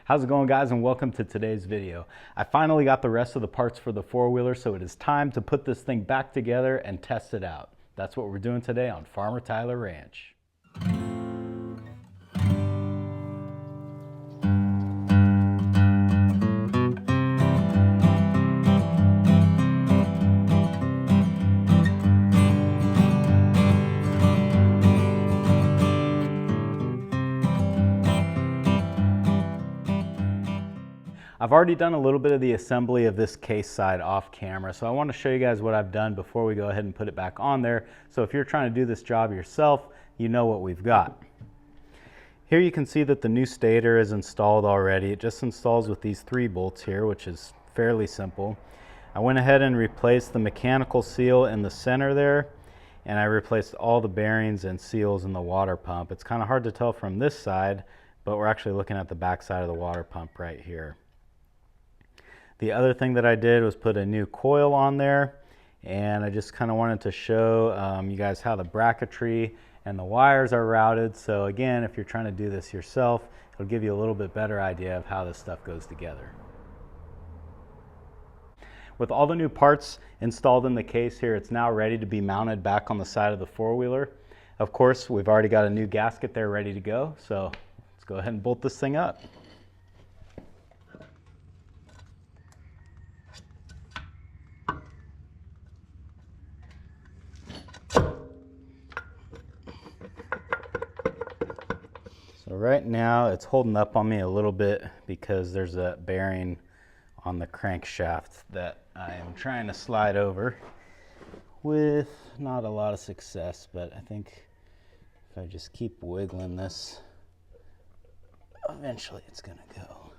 How's it going, guys, and welcome to today's video. I finally got the rest of the parts for the four-wheeler, so it is time to put this thing back together and test it out. That's what we're doing today on Farmer Tyler Ranch. I've already done a little bit of the assembly of this case side off camera, so I want to show you guys what I've done before we go ahead and put it back on there. So if you're trying to do this job yourself, you know what we've got. Here you can see that the new stator is installed already. It just installs with these 3 bolts here, which is fairly simple. I went ahead and replaced the mechanical seal in the center there, and I replaced all the bearings and seals in the water pump. It's kind of hard to tell from this side, but we're actually looking at the back side of the water pump right here. The other thing that I did was put a new coil on there, and I just kind of wanted to show you guys how the bracketry and the wires are routed. So again, if you're trying to do this yourself, it'll give you a little bit better idea of how this stuff goes together. With all the new parts installed in the case here, it's now ready to be mounted back on the side of the four-wheeler. Of course, we've already got a new gasket there ready to go, so let's go ahead and bolt this thing up. So right now it's holding up on me a little bit because there's a bearing on the crankshaft that I am trying to slide over with not a lot of success, but I think if I just keep wiggling this, eventually it's gonna go.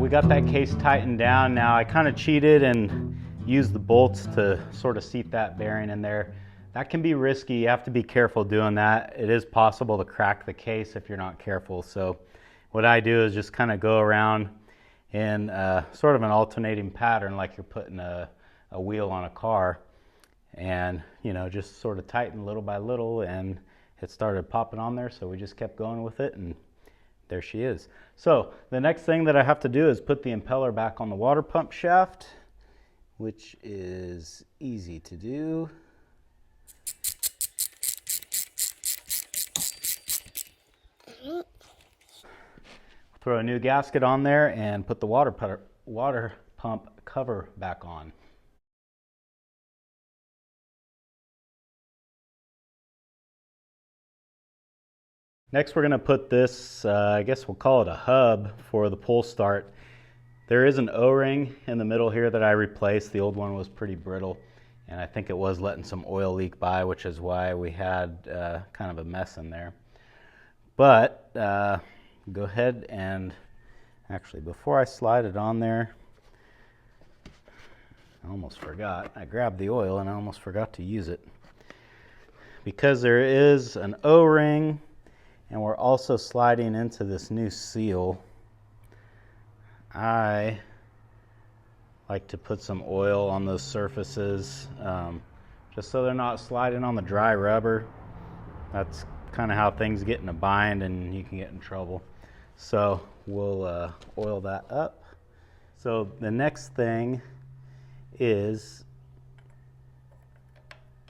We got that case tightened down. Now I kind of cheated and used the bolts to sort of seat that bearing in there. That can be risky. You have to be careful doing that. It is possible to crack the case if you're not careful. So what I do is just kind of go around in sort of an alternating pattern, like you're putting a wheel on a car, and just sort of tighten little by little, and it started popping on there. So we just kept going with it, and there she is. So the next thing that I have to do is put the impeller back on the water pump shaft, which is easy to do. Throw a new gasket on there and put the water pump cover back on. Next, we're going to put this, I guess we'll call it a hub for the pull start. There is an O-ring in the middle here that I replaced. The old one was pretty brittle, and I think it was letting some oil leak by, which is why we had kind of a mess in there. But go ahead and, actually, before I slide it on there, I almost forgot. I grabbed the oil and I almost forgot to use it. Because there is an O-ring, and we're also sliding into this new seal, I like to put some oil on those surfaces just so they're not sliding on the dry rubber. That's kind of how things get in a bind and you can get in trouble. So we'll oil that up. So the next thing is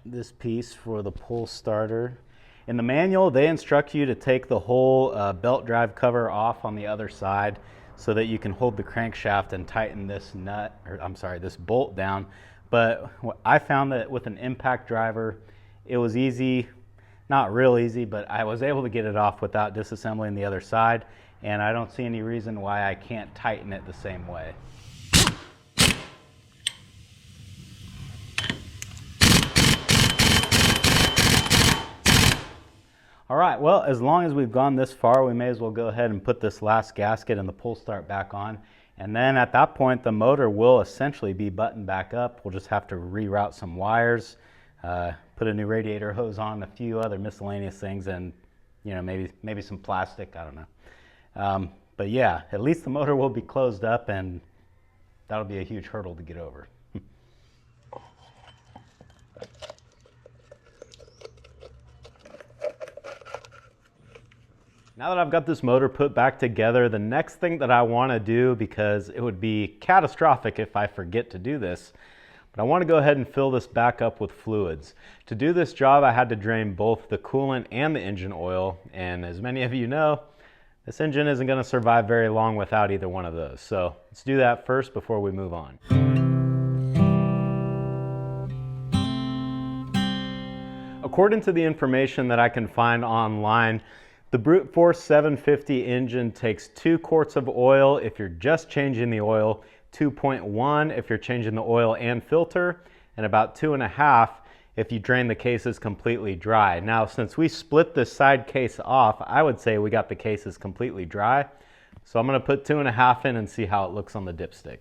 this piece for the pull starter. In the manual, they instruct you to take the whole belt drive cover off on the other side so that you can hold the crankshaft and tighten this this bolt down. But I found that with an impact driver, it was easy, not real easy, but I was able to get it off without disassembling the other side, and I don't see any reason why I can't tighten it the same way. All right, well, as long as we've gone this far, we may as well go ahead and put this last gasket and the pull start back on. And then at that point, the motor will essentially be buttoned back up. We'll just have to reroute some wires, put a new radiator hose on, a few other miscellaneous things, and maybe some plastic, I don't know. But yeah, at least the motor will be closed up and That'll be a huge hurdle to get over. Now that I've got this motor put back together, the next thing that I want to do, because it would be catastrophic if I forget to do this, but I want to go ahead and fill this back up with fluids. To do this job, I had to drain both the coolant and the engine oil, and as many of you know, this engine isn't going to survive very long without either one of those. So let's do that first before we move on. According to the information that I can find online, the Brute Force 750 engine takes 2 quarts of oil if you're just changing the oil, 2.1 if you're changing the oil and filter, and about 2.5 if you drain the cases completely dry. Now, since we split this side case off, I would say we got the cases completely dry. So I'm going to put 2.5 in and see how it looks on the dipstick.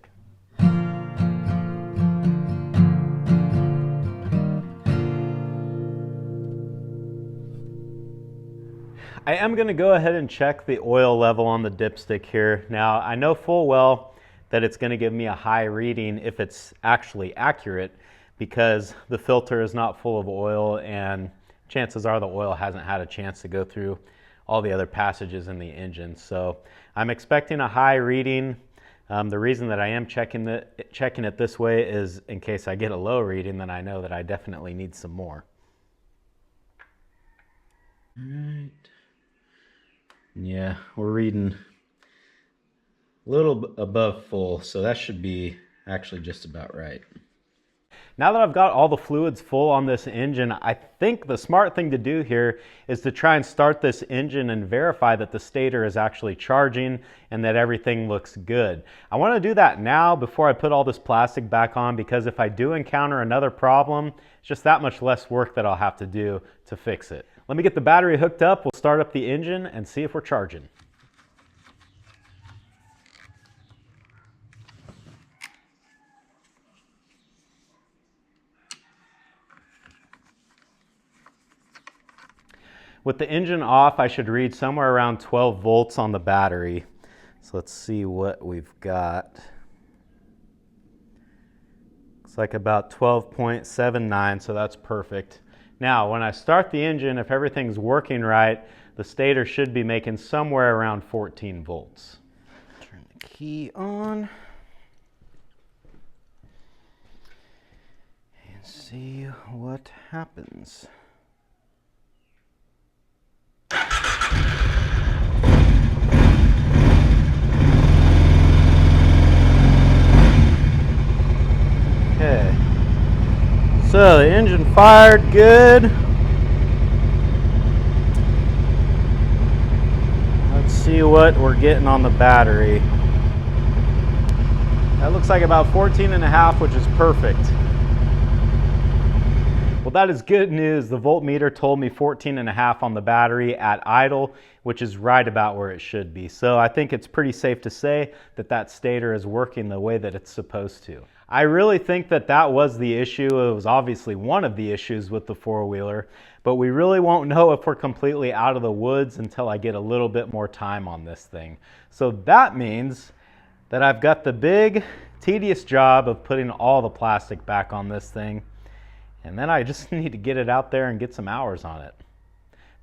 I am going to go ahead and check the oil level on the dipstick here. Now, I know full well that it's going to give me a high reading if it's actually accurate, because the filter is not full of oil and chances are the oil hasn't had a chance to go through all the other passages in the engine. So I'm expecting a high reading. The reason that I am checking it this way is in case I get a low reading, then I know that I definitely need some more. All right. Yeah, we're reading a little above full, so that should be actually just about right. Now that I've got all the fluids full on this engine, I think the smart thing to do here is to try and start this engine and verify that the stator is actually charging and that everything looks good. I want to do that now before I put all this plastic back on, because if I do encounter another problem, it's just that much less work that I'll have to do to fix it. Let me get the battery hooked up, we'll start up the engine and see if we're charging. With the engine off, I should read somewhere around 12 volts on the battery. So let's see what we've got. Looks like about 12.79, so that's perfect. Now, when I start the engine, if everything's working right, the stator should be making somewhere around 14 volts. Turn the key on. And see what happens. Okay, so the engine fired good. Let's see what we're getting on the battery. That looks like about 14.5, which is perfect. Well, that is good news. The voltmeter told me 14.5 on the battery at idle, which is right about where it should be. So I think it's pretty safe to say that that stator is working the way that it's supposed to. I really think that that was the issue. It was obviously one of the issues with the four-wheeler, but we really won't know if we're completely out of the woods until I get a little bit more time on this thing. So that means that I've got the big, tedious job of putting all the plastic back on this thing. And then I just need to get it out there and get some hours on it.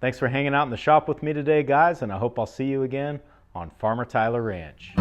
Thanks for hanging out in the shop with me today, guys, and I hope I'll see you again on Farmer Tyler Ranch.